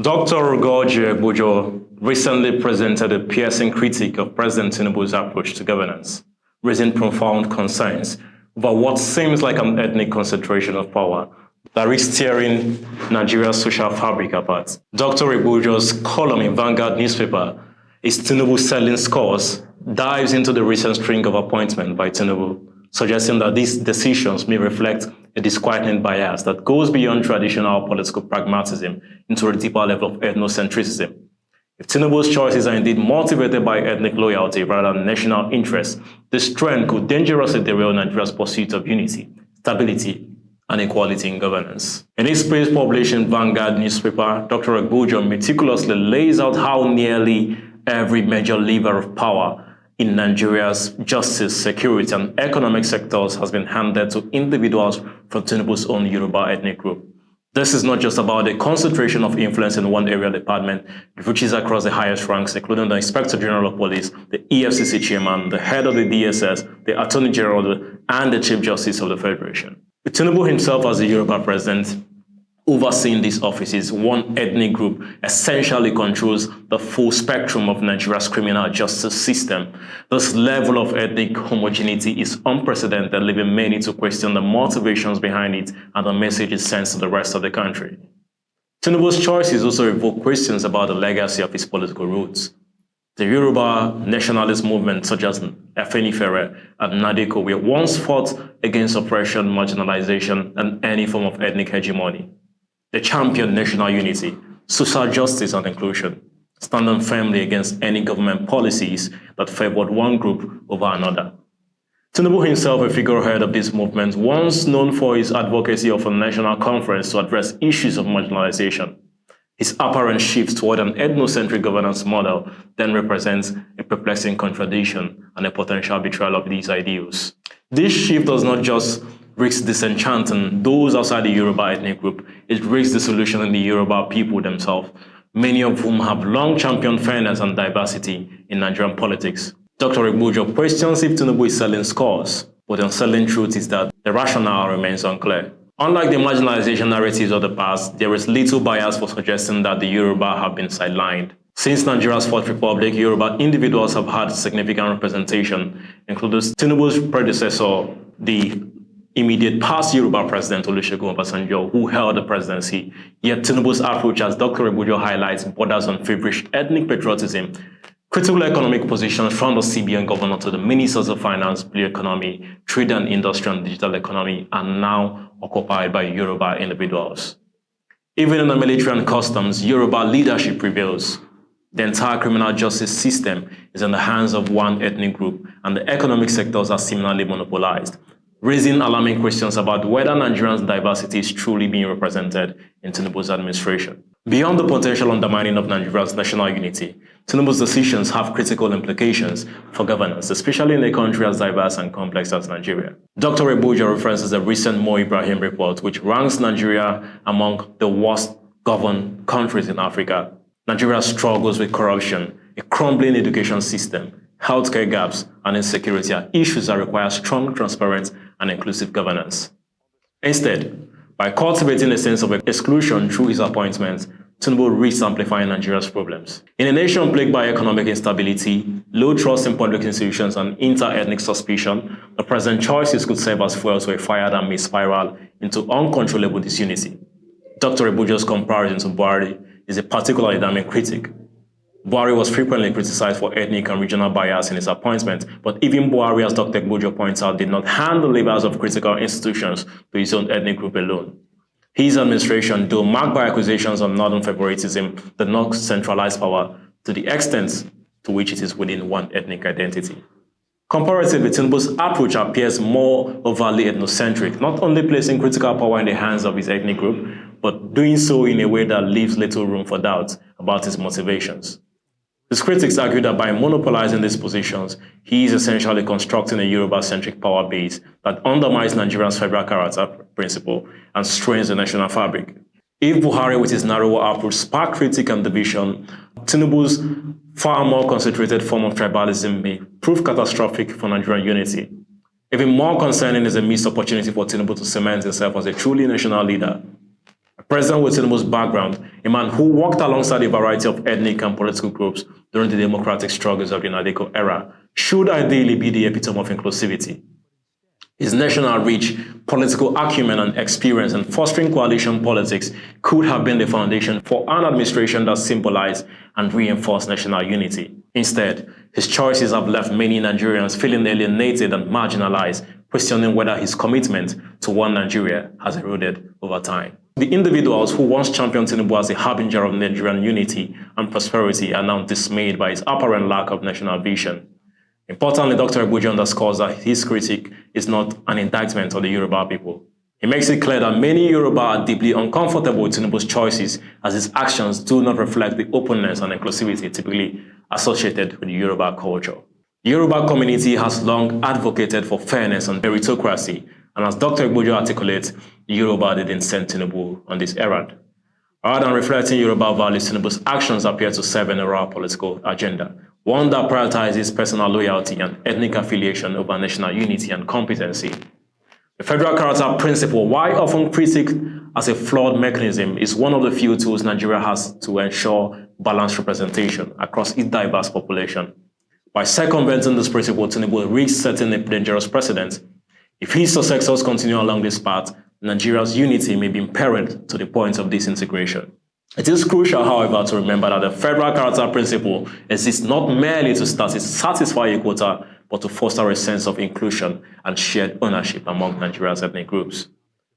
Dr. Ugoji Egbujo recently presented a piercing critique of President Tinubu's approach to governance, raising profound concerns about what seems like an ethnic concentration of power that risks tearing Nigeria's social fabric apart. Dr. Egbujo's column in Vanguard newspaper, "Is Tinubu Settling Scores?" dives into the recent string of appointments by Tinubu, suggesting that these decisions may reflect a disquieting bias that goes beyond traditional political pragmatism into a deeper level of ethnocentrism. If Tinubu's choices are indeed motivated by ethnic loyalty rather than national interest, this trend could dangerously derail Nigeria's pursuit of unity, stability, and equality in governance. In his piece published in Vanguard newspaper, Dr. Egbujo meticulously lays out how nearly every major lever of power in Nigeria's justice, security, and economic sectors has been handed to individuals from Tinubu's own Yoruba ethnic group. This is not just about the concentration of influence in one area department, it reaches across the highest ranks, including the Inspector General of Police, the EFCC Chairman, the head of the DSS, the Attorney General, and the Chief Justice of the Federation. With Tinubu himself as the Yoruba president, overseeing these offices, one ethnic group essentially controls the full spectrum of Nigeria's criminal justice system. This level of ethnic homogeneity is unprecedented, leaving many to question the motivations behind it and the message it sends to the rest of the country. Tinubu's choices also evoke questions about the legacy of his political roots. The Yoruba nationalist movements such as Afenifere and Nadeko were once fought against oppression, marginalization, and any form of ethnic hegemony. They championed national unity, social justice, and inclusion, standing firmly against any government policies that favored one group over another. Tinubu himself, a figurehead of this movement, once known for his advocacy of a national conference to address issues of marginalization. His apparent shift toward an ethnocentric governance model then represents a perplexing contradiction and a potential betrayal of these ideals. This shift does not just risk disenchanting those outside the Yoruba ethnic group, it risks disillusioning the Yoruba people themselves, many of whom have long championed fairness and diversity in Nigerian politics. Dr. Egbujo questions if Tinubu is selling scores, but the unsettling truth is that the rationale remains unclear. Unlike the marginalization narratives of the past, there is little bias for suggesting that the Yoruba have been sidelined. Since Nigeria's Fourth Republic, Yoruba individuals have had significant representation, including Tinubu's predecessor, the immediate past Yoruba president Olusegun Obasanjo, who held the presidency. Yet Tinubu's approach, as Dr. Egbujo highlights, borders on feverish ethnic patriotism, critical economic positions from the CBN governor to the ministers of finance, blue economy, trade and industry, and digital economy are now occupied by Yoruba individuals. Even in the military and customs, Yoruba leadership prevails. The entire criminal justice system is in the hands of one ethnic group, and the economic sectors are similarly monopolized, raising alarming questions about whether Nigerians' diversity is truly being represented in Tinubu's administration. Beyond the potential undermining of Nigeria's national unity, Tinubu's decisions have critical implications for governance, especially in a country as diverse and complex as Nigeria. Dr. Egbujo references the recent Mo Ibrahim report, which ranks Nigeria among the worst governed countries in Africa. Nigeria struggles with corruption, a crumbling education system, healthcare gaps, and insecurity are issues that require strong, transparent, and inclusive governance. Instead, by cultivating a sense of exclusion through his appointments, Tinubu risks amplifying Nigeria's problems. In a nation plagued by economic instability, low trust in public institutions, and inter-ethnic suspicion, the president's choices could serve as fuel to a fire that may spiral into uncontrollable disunity. Dr. Egbujo's comparison to Buhari is a particularly damning critic. Buhari was frequently criticized for ethnic and regional bias in his appointment, but even Buhari, as Dr. Egbujo points out, did not hand the levers of critical institutions to his own ethnic group alone. His administration, though marked by accusations of northern favoritism, did not centralize power to the extent to which it is within one ethnic identity. Comparatively, Tinubu's approach appears more overtly ethnocentric, not only placing critical power in the hands of his ethnic group, but doing so in a way that leaves little room for doubt about his motivations. His critics argue that by monopolizing these positions, he is essentially constructing a Yoruba-centric power base that undermines Nigeria's federal character principle and strains the national fabric. If Buhari, with his narrower approach, sparked critique and division, Tinubu's far more concentrated form of tribalism may prove catastrophic for Nigerian unity. Even more concerning is a missed opportunity for Tinubu to cement himself as a truly national leader. President with Tinubu's background, a man who worked alongside a variety of ethnic and political groups during the democratic struggles of the Nadeko era, should ideally be the epitome of inclusivity. His national reach, political acumen and experience in fostering coalition politics could have been the foundation for an administration that symbolized and reinforced national unity. Instead, his choices have left many Nigerians feeling alienated and marginalized, questioning whether his commitment to one Nigeria has eroded over time. The individuals who once championed Tinubu as a harbinger of Nigerian unity and prosperity are now dismayed by his apparent lack of national vision. Importantly, Dr. Egbujo underscores that his critique is not an indictment of the Yoruba people. He makes it clear that many Yoruba are deeply uncomfortable with Tinubu's choices, as his actions do not reflect the openness and inclusivity typically associated with the Yoruba culture. The Yoruba community has long advocated for fairness and meritocracy, and as Dr. Egbujo articulates, the Yoruba didn't send Tinubu on this errand. Rather than reflecting Yoruba values, Tinubu's actions appear to serve an overall political agenda, one that prioritizes personal loyalty and ethnic affiliation over national unity and competency. The federal character principle, while often critiqued as a flawed mechanism, is one of the few tools Nigeria has to ensure balanced representation across its diverse population. By circumventing this principle, Tinubu risks setting a dangerous precedent. If his successors continue along this path, Nigeria's unity may be imperiled to the point of disintegration. It is crucial, however, to remember that the federal character principle exists not merely to satisfy a quota, but to foster a sense of inclusion and shared ownership among Nigeria's ethnic groups.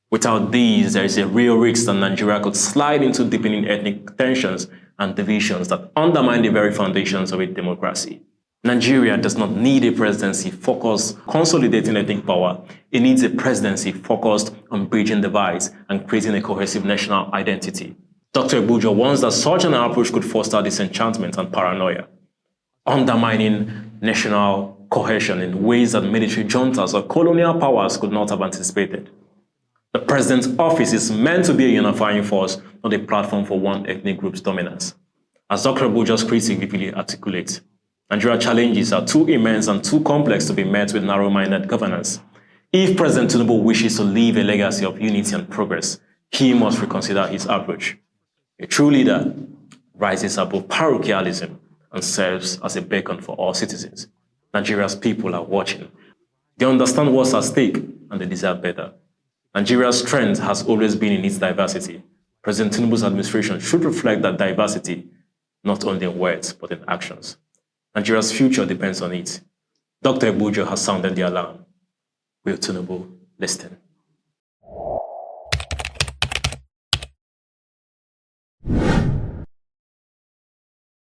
Without these, there is a real risk that Nigeria could slide into deepening ethnic tensions and divisions that undermine the very foundations of its democracy. Nigeria does not need a presidency focused on consolidating ethnic power. It needs a presidency focused on bridging divides and creating a cohesive national identity. Dr. Egbujo warns that such an approach could foster disenchantment and paranoia, undermining national cohesion in ways that military juntas or colonial powers could not have anticipated. The president's office is meant to be a unifying force, not a platform for one ethnic group's dominance. As Dr. Egbujo's critique vividly articulates, Nigeria's challenges are too immense and too complex to be met with narrow-minded governance. If President Tinubu wishes to leave a legacy of unity and progress, he must reconsider his approach. A true leader rises above parochialism and serves as a beacon for all citizens. Nigeria's people are watching. They understand what's at stake and they deserve better. Nigeria's strength has always been in its diversity. President Tinubu's administration should reflect that diversity, not only in words, but in actions. Nigeria's future depends on it. Dr. Egbujo has sounded the alarm. Will Tinubu listen?